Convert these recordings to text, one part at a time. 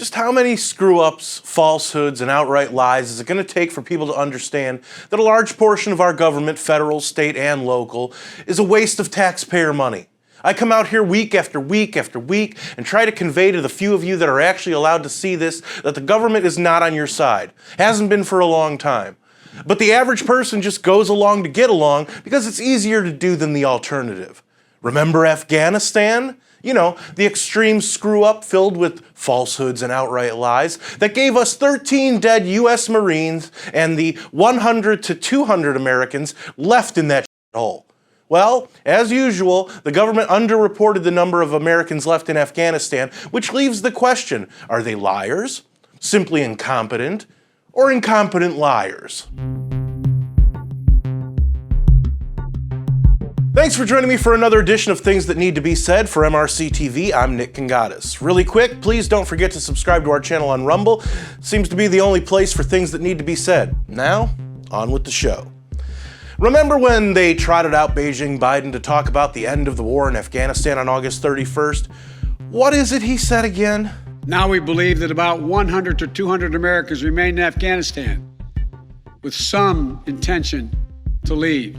Just how many screw-ups, falsehoods, and outright lies is it going to take for people to understand that a large portion of our government, federal, state, and local, is a waste of taxpayer money? I come out here week after week after week and try to convey to the few of you that are actually allowed to see this that the government is not on your side. Hasn't been for a long time. But the average person just goes along to get along because it's easier to do than the alternative. Remember Afghanistan? You know, the extreme screw-up filled with falsehoods and outright lies that gave us 13 dead U.S. Marines and the 100 to 200 Americans left in that hole. Well, as usual, the government underreported the number of Americans left in Afghanistan, which leaves the question, are they liars, simply incompetent, or incompetent liars? Thanks for joining me for another edition of Things That Need to Be Said for MRC-TV. I'm Nick Kangadis. Really quick, please don't forget to subscribe to our channel on Rumble. Seems to be the only place for things that need to be said. Now, on with the show. Remember when they trotted out Beijing Biden to talk about the end of the war in Afghanistan on August 31st? What is it he said again? Now we believe that about 100 to 200 Americans remain in Afghanistan with some intention to leave.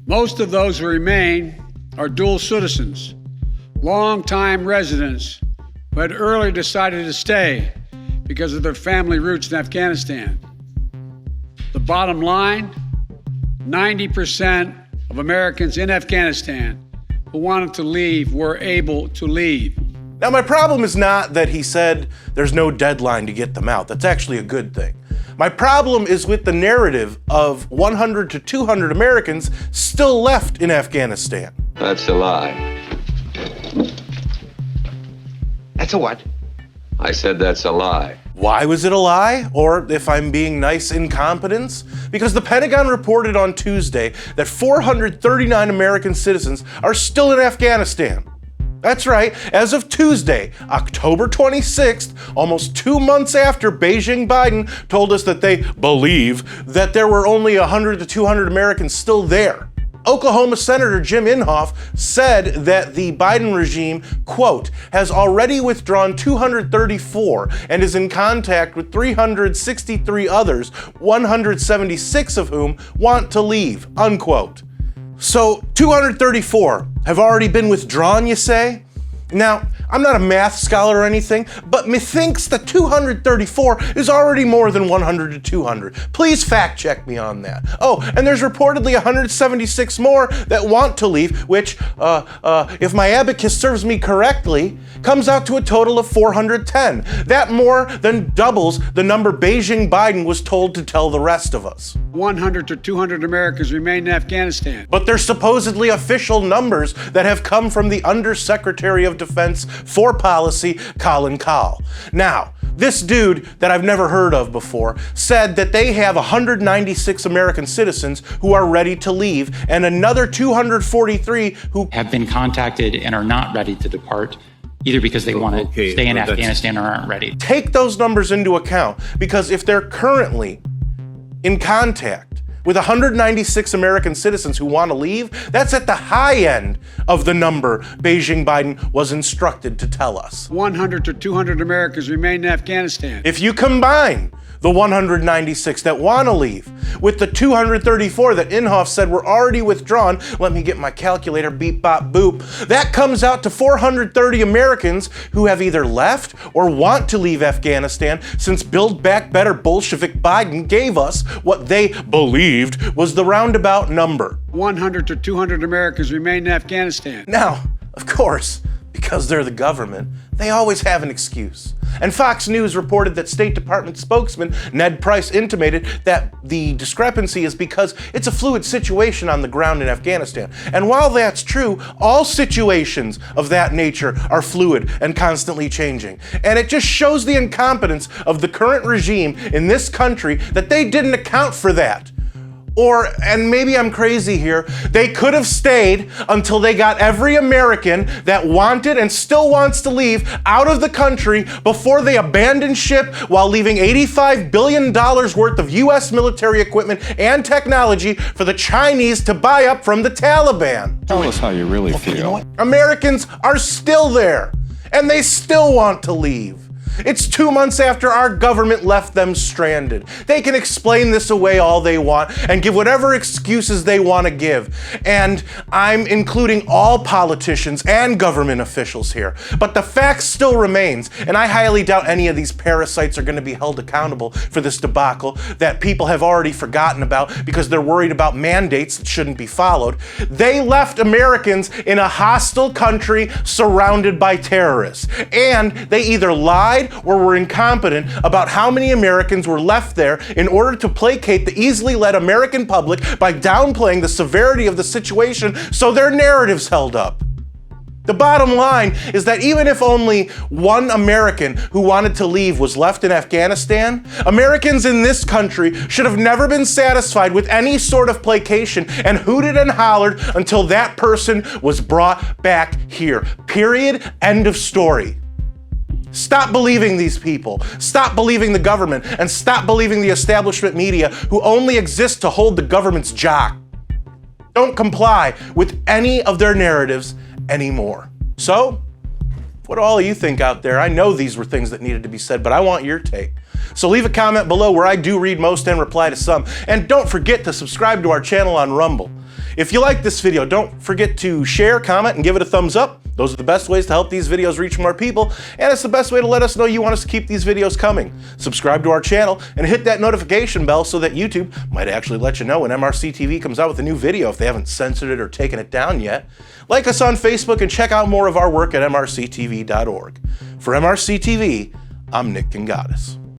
Most of those who remain are dual citizens, long-time residents who had early decided to stay because of their family roots in Afghanistan. The bottom line, 90% of Americans in Afghanistan who wanted to leave were able to leave. Now, my problem is not that he said there's no deadline to get them out. That's actually a good thing. My problem is with the narrative of 100 to 200 Americans still left in Afghanistan. That's a lie. That's a what? I said that's a lie. Why was it a lie? Or, if I'm being nice, incompetence? Because the Pentagon reported on Tuesday that 439 American citizens are still in Afghanistan. That's right, as of Tuesday, October 26th, almost 2 months after Beijing Biden told us that they believe that there were only 100 to 200 Americans still there. Oklahoma Senator Jim Inhofe said that the Biden regime, quote, has already withdrawn 234 and is in contact with 363 others, 176 of whom want to leave, unquote. So 234 have already been withdrawn, you say? Now, I'm not a math scholar or anything, but methinks that 234 is already more than 100 to 200. Please fact check me on that. Oh, and there's reportedly 176 more that want to leave, which, if my abacus serves me correctly, comes out to a total of 410. That more than doubles the number Beijing Biden was told to tell the rest of us. 100 to 200 Americans remain in Afghanistan. But they're supposedly official numbers that have come from the Undersecretary of Defense for Policy, Colin Kahl. Now, this dude that I've never heard of before said that they have 196 American citizens who are ready to leave and another 243 who have been contacted and are not ready to depart, either because they want to stay in Afghanistan or aren't ready. Take those numbers into account, because if they're currently in contact with 196 American citizens who want to leave, that's at the high end of the number Beijing Biden was instructed to tell us. 100 to 200 Americans remain in Afghanistan. If you combine the 196 that want to leave with the 234 that Inhofe said were already withdrawn, let me get my calculator, beep, bop, boop, that comes out to 430 Americans who have either left or want to leave Afghanistan since Build Back Better Bolshevik Biden gave us what they believed was the roundabout number. 100 to 200 Americans remain in Afghanistan. Now, of course, because they're the government, they always have an excuse. And Fox News reported that State Department spokesman Ned Price intimated that the discrepancy is because it's a fluid situation on the ground in Afghanistan. And while that's true, all situations of that nature are fluid and constantly changing. And it just shows the incompetence of the current regime in this country that they didn't account for that. Or, and maybe I'm crazy here, they could have stayed until they got every American that wanted and still wants to leave out of the country before they abandoned ship while leaving $85 billion worth of U.S. military equipment and technology for the Chinese to buy up from the Taliban. Tell us how you really feel. You know what? Americans are still there, and they still want to leave. It's 2 months after our government left them stranded. They can explain this away all they want and give whatever excuses they want to give. And I'm including all politicians and government officials here. But the fact still remains, and I highly doubt any of these parasites are going to be held accountable for this debacle that people have already forgotten about because they're worried about mandates that shouldn't be followed. They left Americans in a hostile country surrounded by terrorists. And they either lied or were incompetent about how many Americans were left there in order to placate the easily led American public by downplaying the severity of the situation so their narratives held up. The bottom line is that even if only one American who wanted to leave was left in Afghanistan, Americans in this country should have never been satisfied with any sort of placation and hooted and hollered until that person was brought back here. Period. End of story. Stop believing these people. Stop believing the government, and stop believing the establishment media who only exist to hold the government's jock. Don't comply with any of their narratives anymore. So, what do all of you think out there? I know these were things that needed to be said, but I want your take. So leave a comment below where I do read most and reply to some. And don't forget to subscribe to our channel on Rumble. If you like this video, don't forget to share, comment, and give it a thumbs up. Those are the best ways to help these videos reach more people, and it's the best way to let us know you want us to keep these videos coming. Subscribe to our channel and hit that notification bell so that YouTube might actually let you know when MRC-TV comes out with a new video if they haven't censored it or taken it down yet. Like us on Facebook and check out more of our work at MRCTV.org. For MRC-TV, I'm Nick Kangadis.